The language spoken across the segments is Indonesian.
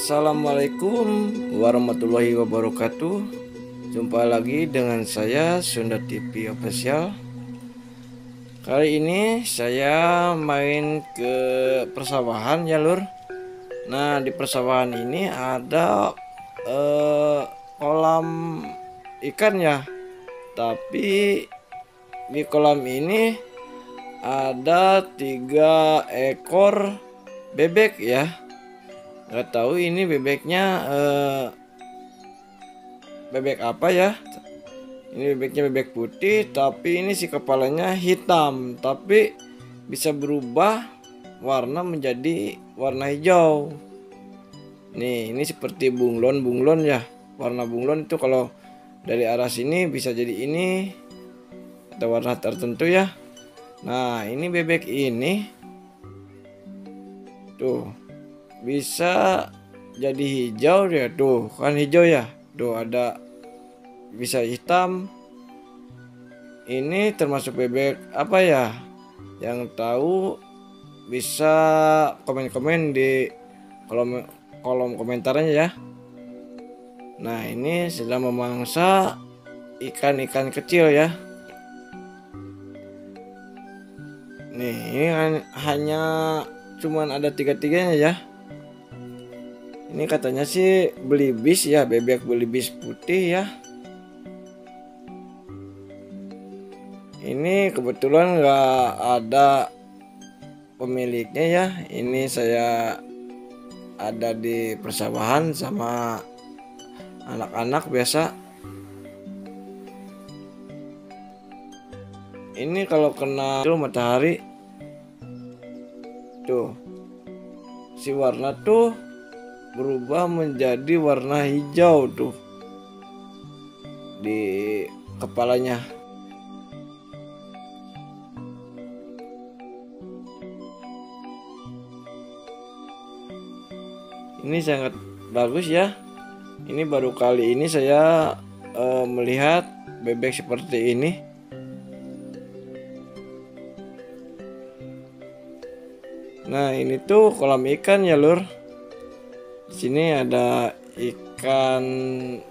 Assalamualaikum warahmatullahi wabarakatuh. Jumpa lagi dengan saya Sunda TV Official. Kali ini saya main ke persawahan ya lur. Nah, di persawahan ini ada kolam ikan ya. Tapi di kolam ini ada 3 ekor bebek ya. Nggak tahu ini bebeknya bebek apa ya. Ini bebeknya bebek putih, tapi ini si kepalanya hitam, tapi bisa berubah warna menjadi warna hijau. Nih, ini seperti bunglon ya. Warna bunglon itu kalau dari arah sini bisa jadi ini atau warna tertentu ya. Nah, ini bebek ini tuh bisa jadi hijau ya, tuh kan hijau ya, tuh ada bisa hitam. Ini termasuk bebek apa ya? Yang tahu bisa komen-komen di kolom komentarnya ya. Nah, ini sedang memangsa ikan-ikan kecil ya. Nih, ini hanya cuman ada 3-3-nya ya. Ini katanya sih belibis ya, bebek belibis putih ya. Ini kebetulan nggak ada pemiliknya ya. Ini saya ada di persawahan sama anak-anak biasa. Ini kalau kena matahari tuh si warna tuh berubah menjadi warna hijau tuh di kepalanya. Ini sangat bagus ya. Ini baru kali ini saya melihat bebek seperti ini. Nah, ini tuh kolam ikan ya lur. Di sini ada ikan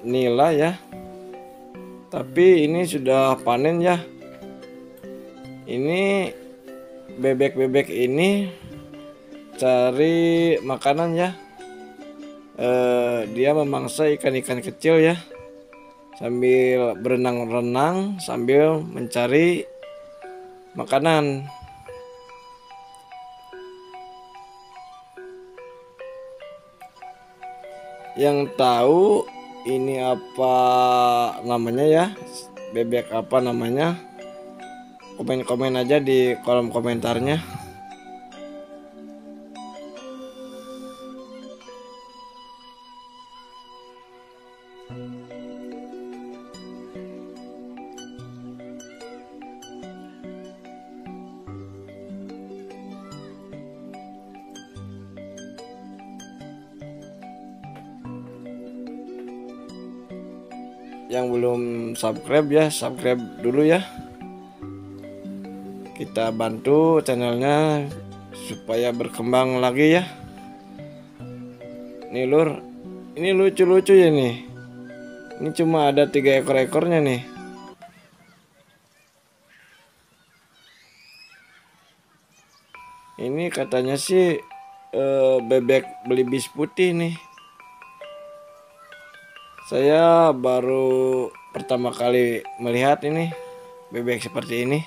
nila ya. Tapi ini sudah panen ya. Ini bebek-bebek ini cari makanan ya. Dia memangsa ikan-ikan kecil ya. Sambil berenang-renang sambil mencari makanan. Yang tahu ini apa namanya ya, bebek apa namanya, komen-komen aja di kolom komentarnya. Yang belum subscribe ya, subscribe dulu ya. Kita bantu channelnya supaya berkembang lagi ya. Nih lur, ini lucu-lucu ya nih. Ini cuma ada 3 ekor-ekornya nih. Ini katanya sih bebek belibis putih nih. Saya baru pertama kali melihat ini bebek seperti ini.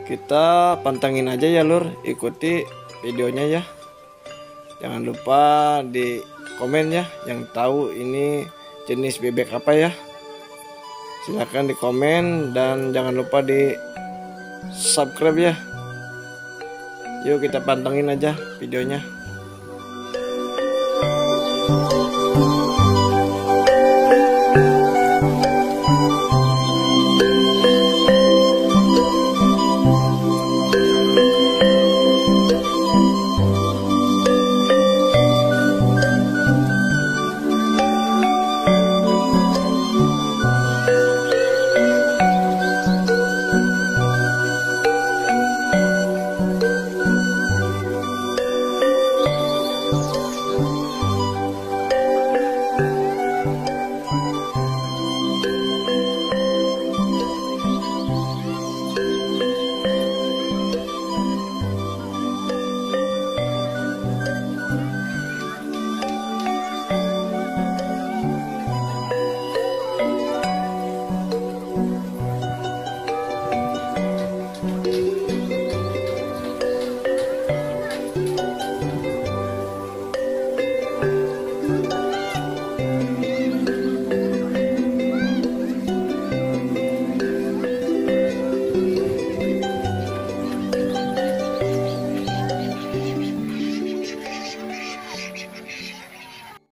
Kita pantengin aja ya lur, ikuti videonya ya. Jangan lupa di komen ya yang tahu ini jenis bebek apa ya. Silahkan di komen dan jangan lupa di subscribe ya. Yuk kita pantengin aja videonya.